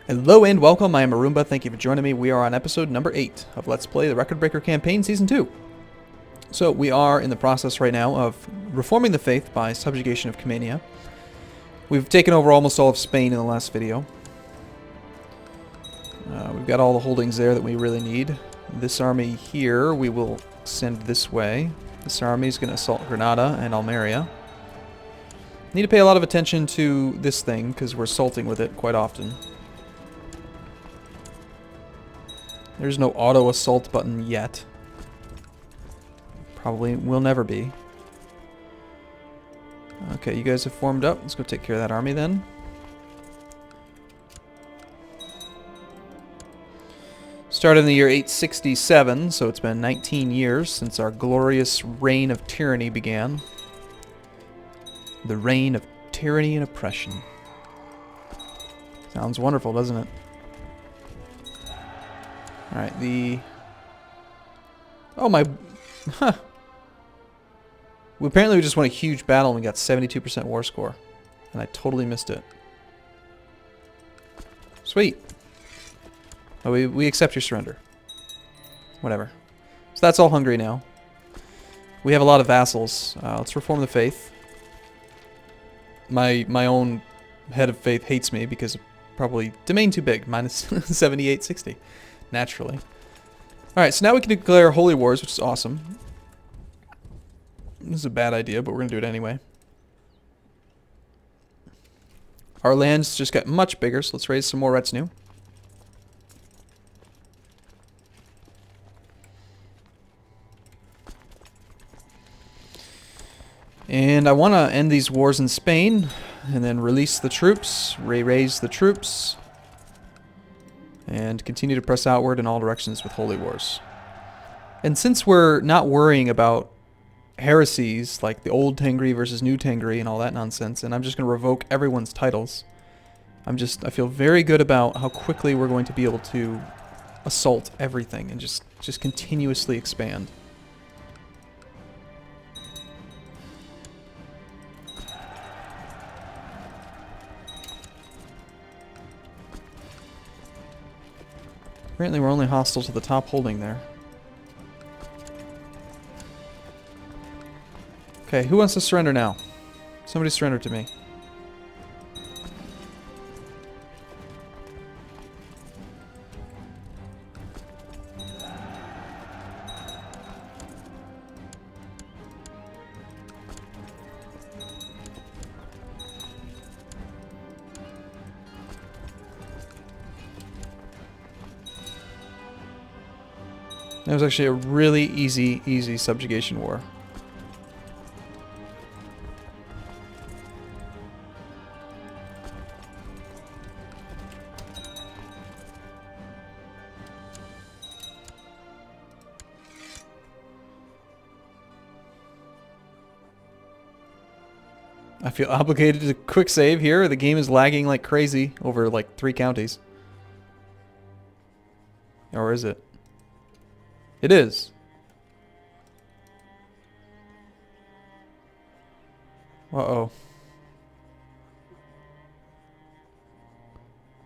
Hello and welcome, I am Arumba, thank you for joining me. We are on episode number 8 of Let's Play the Record Breaker Campaign Season 2. So we are in the process right now of reforming the faith by subjugation of Comania. We've taken over almost all of Spain in the last video. We've got all the holdings there that we really need. This army here we will send this way. This army is going to assault Granada and Almeria. Need to pay a lot of attention to this thing because we're assaulting with it quite often. There's no auto assault button yet. Probably will never be. Okay, you guys have formed up. Let's go take care of that army then. Started in the year 867, so it's been 19 years since our glorious reign of tyranny began. The reign of tyranny and oppression. Sounds wonderful, doesn't it? Alright, the... Oh, my... Huh. Apparently we just won a huge battle and we got 72% war score. And I totally missed it. Sweet. Oh, we accept your surrender. Whatever. So that's all Hungary now. We have a lot of vassals. Let's reform the faith. My own head of faith hates me because probably domain too big. Minus 7860. Naturally. Alright, so now we can declare holy wars, which is awesome. This is a bad idea, but we're going to do it anyway. Our lands just got much bigger, so let's raise some more retinue. And I want to end these wars in Spain, and then release the troops, re-raise the troops, and continue to press outward in all directions with holy wars. And since we're not worrying about heresies like the old Tengri versus new Tengri and all that nonsense, and I'm just going to revoke everyone's titles, I feel very good about how quickly we're going to be able to assault everything and just continuously expand. Apparently we're only hostile to the top holding there. Okay, who wants to surrender now? Somebody surrender to me. That was actually a really easy subjugation war. I feel obligated to quick save here. The game is lagging like crazy over like 3 counties. Or is it? It is. Uh-oh.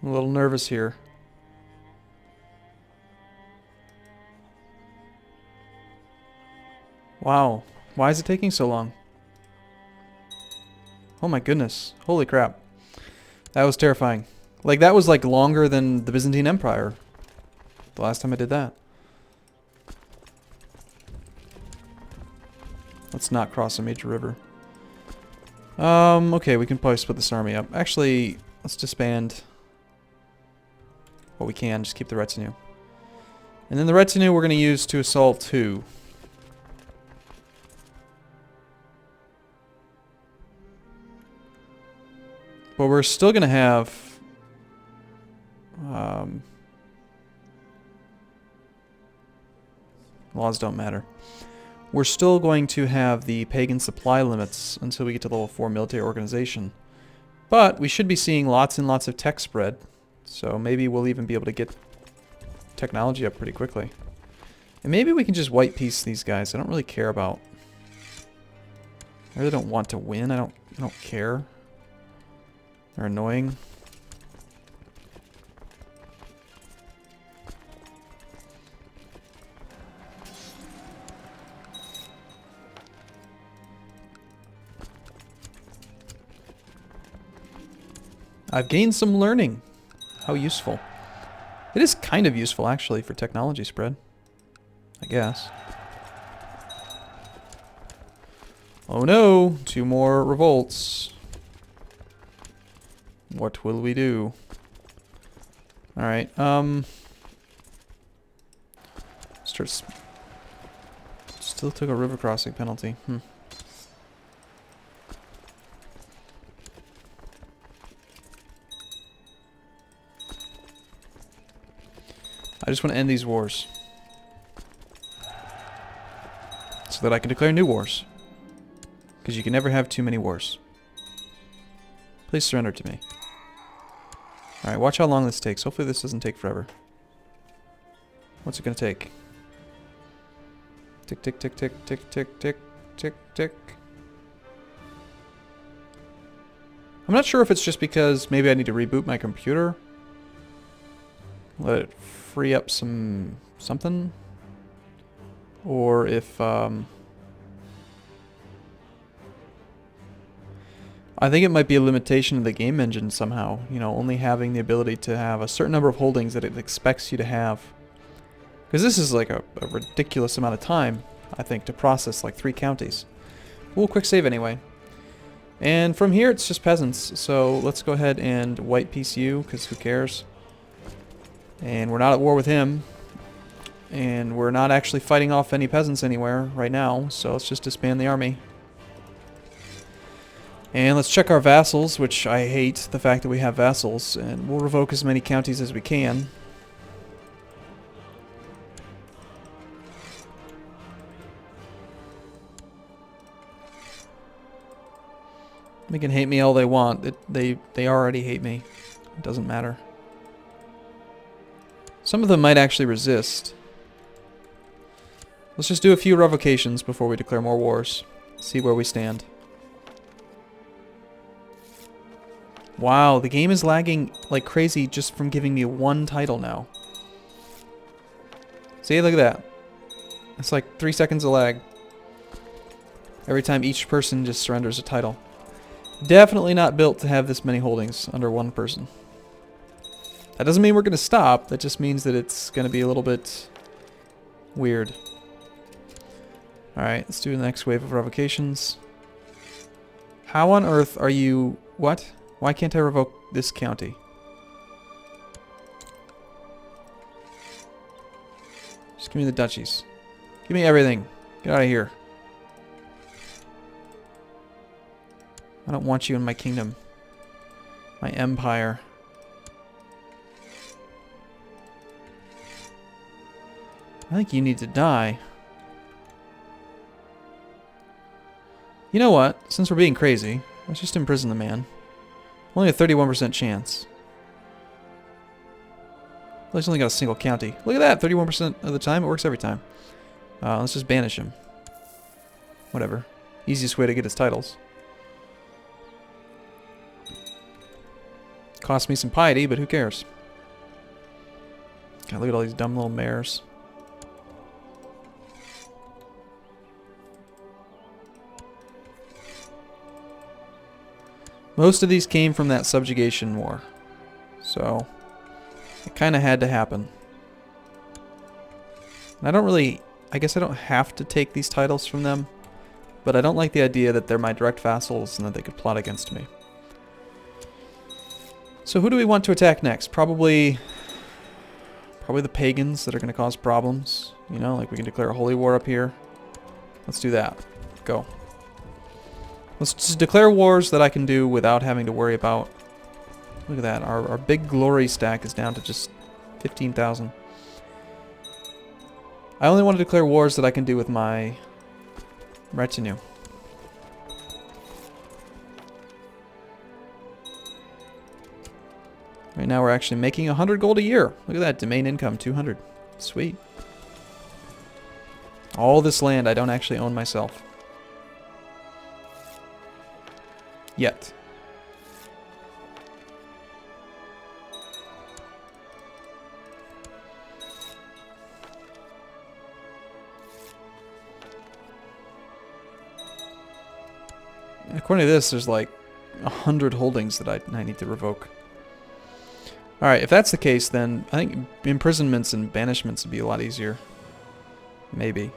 I'm a little nervous here. Wow. Why is it taking so long? Oh my goodness. Holy crap. That was terrifying. Like, that was like longer than the Byzantine Empire. The last time I did that. Let's not cross a major river. Okay, we can probably split this army up. Actually, let's disband what we can. Just keep the retinue. And then the retinue we're going to use to assault who? But we're still going to have... laws don't matter. We're still going to have the pagan supply limits until we get to level 4 military organization. But we should be seeing lots and lots of tech spread. So maybe we'll even be able to get technology up pretty quickly. And maybe we can just white piece these guys. I don't really care about... I really don't want to win. I don't care. They're annoying. I've gained some learning. How useful. It is kind of useful, actually, for technology spread. I guess. Oh no! 2 more revolts. What will we do? Alright, Still took a river crossing penalty. I just want to end these wars. So that I can declare new wars. Because you can never have too many wars. Please surrender to me. Alright, watch how long this takes. Hopefully this doesn't take forever. What's it gonna take? Tick, tick, tick, tick, tick, tick, tick, tick, tick. I'm not sure if it's just because maybe I need to reboot my computer. Let it free up something. Or if, I think it might be a limitation of the game engine somehow. You know, only having the ability to have a certain number of holdings that it expects you to have. Because this is like a ridiculous amount of time, I think, to process like 3 counties. We'll quick save anyway. And from here it's just peasants. So let's go ahead and white piece you, because who cares? And we're not at war with him. And we're not actually fighting off any peasants anywhere right now. So let's just disband the army. And let's check our vassals, which I hate the fact that we have vassals. And we'll revoke as many counties as we can. They can hate me all they want. They already hate me. It doesn't matter. Some of them might actually resist. Let's just do a few revocations before we declare more wars. See where we stand. Wow, the game is lagging like crazy just from giving me 1 title now. See, look at that. It's like 3 seconds of lag. Every time each person just surrenders a title. Definitely not built to have this many holdings under 1 person. That doesn't mean we're going to stop. That just means that it's going to be a little bit weird. Alright, let's do the next wave of revocations. How on earth are you... What? Why can't I revoke this county? Just give me the duchies. Give me everything. Get out of here. I don't want you in my kingdom. My empire. I think you need to die. You know what? Since we're being crazy, let's just imprison the man. Only a 31% chance. Well, he's only got a single county. Look at that! 31% of the time. It works every time. Let's just banish him. Whatever. Easiest way to get his titles. Cost me some piety, but who cares? God, look at all these dumb little mares. Most of these came from that subjugation war. So, it kind of had to happen. And I don't really... I guess I don't have to take these titles from them. But I don't like the idea that they're my direct vassals and that they could plot against me. So who do we want to attack next? Probably the pagans that are going to cause problems. You know, like we can declare a holy war up here. Let's do that. Go. Let's just declare wars that I can do without having to worry about... Look at that. Our big glory stack is down to just 15,000. I only want to declare wars that I can do with my retinue. Right now we're actually making 100 gold a year. Look at that. Domain income, 200. Sweet. All this land I don't actually own myself. Yet. According to this, there's like 100 holdings that I need to revoke. Alright, if that's the case, then I think imprisonments and banishments would be a lot easier. Maybe.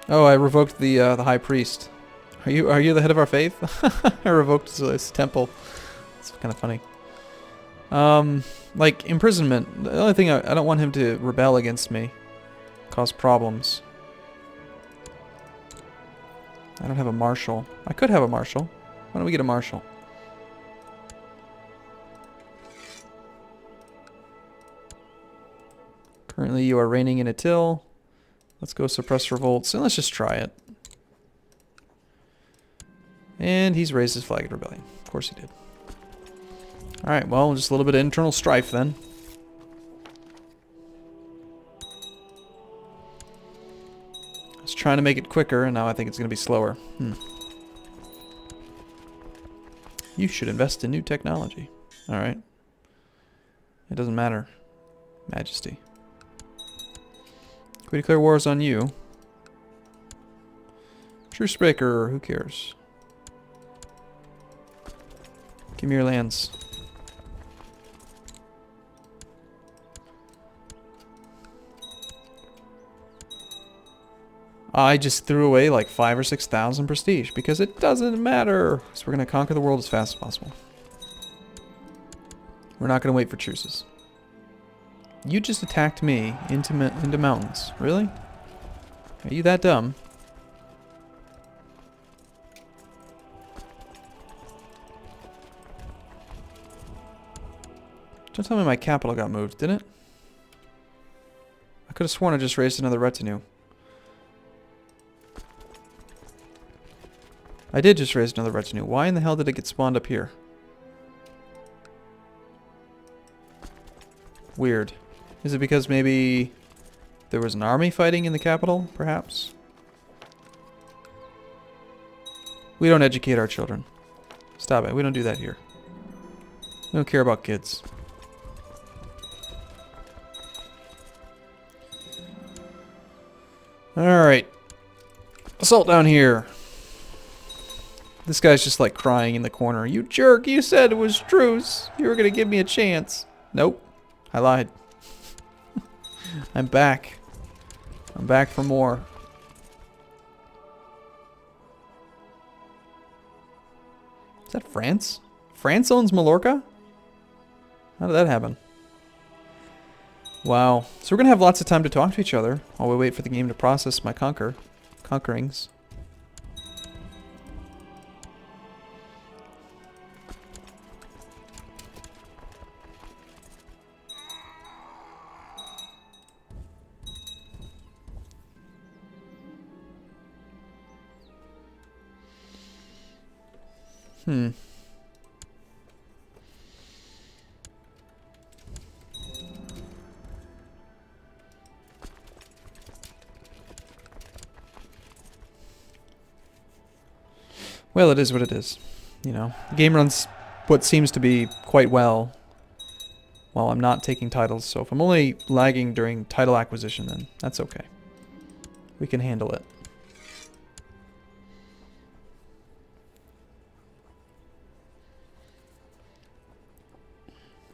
Oh, I revoked the high priest. Are you the head of our faith? I revoked his temple. It's kind of funny. Like imprisonment. The only thing I don't want him to rebel against me, cause problems. I don't have a marshal. I could have a marshal. Why don't we get a marshal? Currently, you are reigning in Atil. Let's go suppress revolts, and let's just try it. And he's raised his flag of rebellion. Of course he did. Alright, well, just a little bit of internal strife then. I was trying to make it quicker, and now I think it's going to be slower. You should invest in new technology. Alright. It doesn't matter. Majesty. Can we declare wars on you? Truce breaker, who cares? Give me your lands. I just threw away like 5,000 or 6,000 prestige because it doesn't matter. So we're going to conquer the world as fast as possible. We're not going to wait for truces. You just attacked me into mountains. Really? Are you that dumb? Don't tell me my capital got moved, didn't it? I could have sworn I just raised another retinue. I did just raise another retinue. Why in the hell did it get spawned up here? Weird. Is it because maybe there was an army fighting in the capital, perhaps? We don't educate our children. Stop it. We don't do that here. We don't care about kids. Alright. Assault down here. This guy's just like crying in the corner. You jerk, you said it was truce. You were going to give me a chance. Nope. I lied. I'm back. I'm back for more. Is that France? France owns Mallorca? How did that happen? Wow. So we're going to have lots of time to talk to each other while we wait for the game to process my conquerings. Well, it is what it is. You know, the game runs what seems to be quite well while I'm not taking titles. So if I'm only lagging during title acquisition, then that's okay. We can handle it.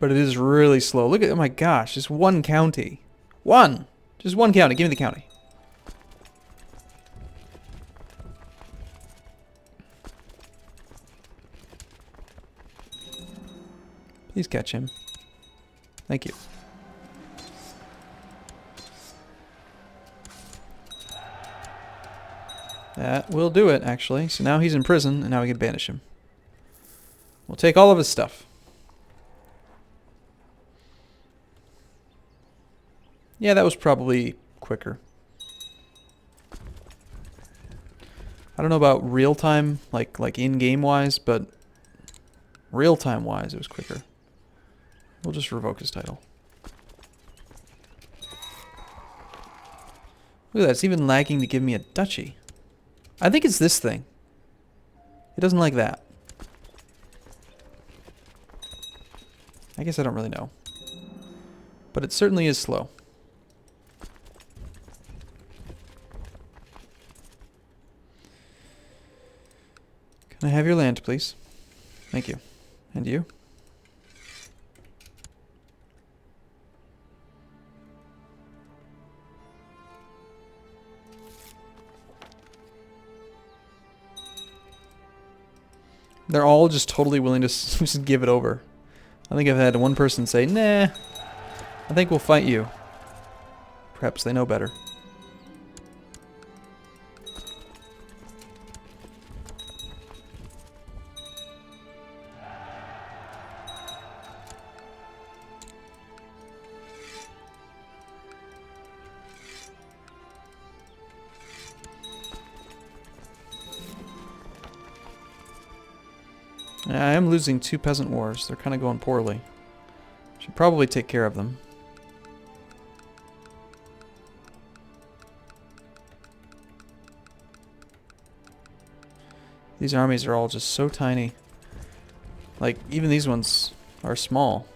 But it is really slow. Look at, oh my gosh, just one county. One! Just one county. Give me the county. Please catch him. Thank you. That will do it, actually. So now he's in prison, and now we can banish him. We'll take all of his stuff. Yeah, that was probably quicker. I don't know about real-time, like in-game wise, but real-time wise, it was quicker. We'll just revoke his title. Look at that, it's even lagging to give me a duchy. I think it's this thing. It doesn't like that. I guess I don't really know. But it certainly is slow. Can I have your land, please? Thank you. And you? They're all just totally willing to just give it over. I think I've had one person say, nah, I think we'll fight you. Perhaps they know better. I am losing 2 peasant wars. They're kind of going poorly. Should probably take care of them. These armies are all just so tiny. Like, even these ones are small.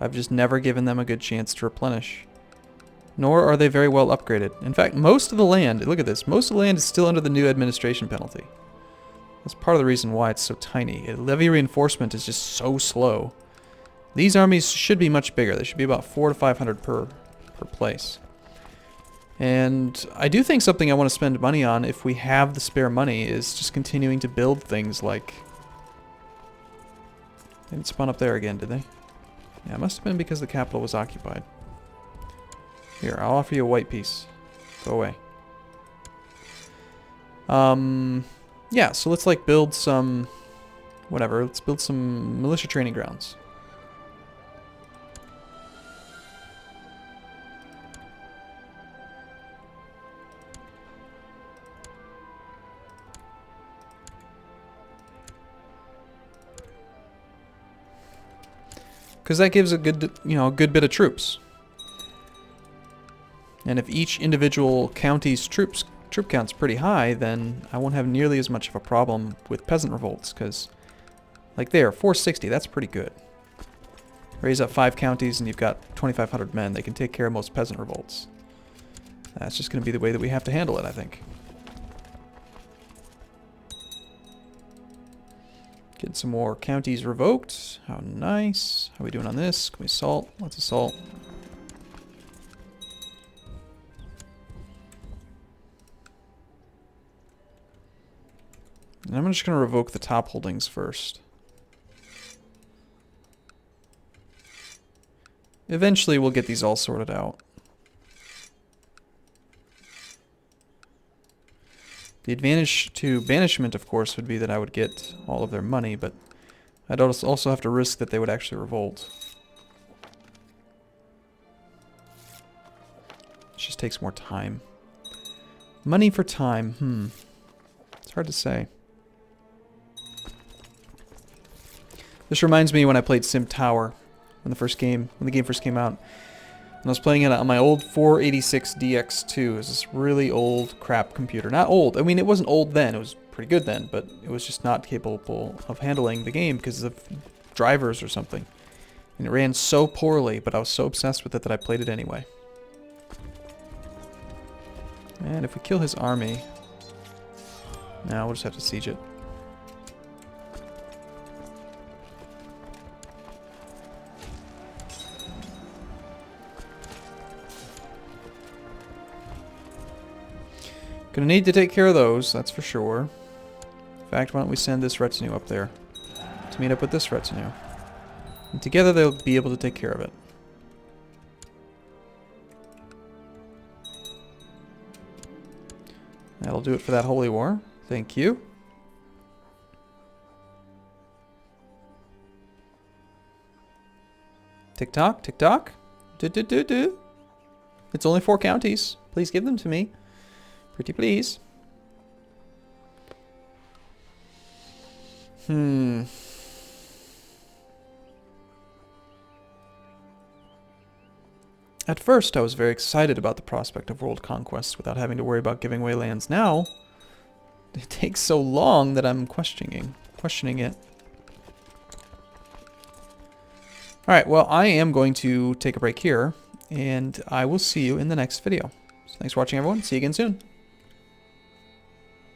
I've just never given them a good chance to replenish. Nor are they very well upgraded. In fact, most of the land, look at this, most of the land is still under the new administration penalty. That's part of the reason why it's so tiny. Levy reinforcement is just so slow. These armies should be much bigger. They should be about 400 to 500 per place. And I do think something I want to spend money on, if we have the spare money, is just continuing to build things like... They didn't spawn up there again, did they? Yeah, it must have been because the capital was occupied. Here, I'll offer you a white piece. Go away. Yeah, so let's like build some... Whatever, let's build some militia training grounds. Because that gives a good, a good bit of troops. And if each individual county's troop count's pretty high, then I won't have nearly as much of a problem with peasant revolts, because, like there, 460, that's pretty good. Raise up 5 counties and you've got 2,500 men. They can take care of most peasant revolts. That's just going to be the way that we have to handle it, I think. Get some more counties revoked. How nice. How are we doing on this? Can we assault? Let's assault. And I'm just going to revoke the top holdings first. Eventually we'll get these all sorted out. The advantage to banishment, of course, would be that I would get all of their money, but I'd also have to risk that they would actually revolt. It just takes more time. Money for time, It's hard to say. This reminds me when I played Sim Tower, when the game first came out. And I was playing it on my old 486 DX2. It was this really old crap computer. Not old. I mean, it wasn't old then. It was pretty good then, but it was just not capable of handling the game because of drivers or something. And it ran so poorly, but I was so obsessed with it that I played it anyway. And if we kill his army... Now we'll just have to siege it. Gonna need to take care of those, that's for sure. In fact, why don't we send this retinue up there to meet up with this retinue. And together they'll be able to take care of it. That'll do it for that holy war. Thank you. Tick-tock, tick-tock. Do-do-do-do. It's only 4 counties. Please give them to me. Pretty please. At first, I was very excited about the prospect of world conquest without having to worry about giving away lands. Now, it takes so long that I'm questioning it. Alright, well, I am going to take a break here, and I will see you in the next video. So thanks for watching, everyone. See you again soon.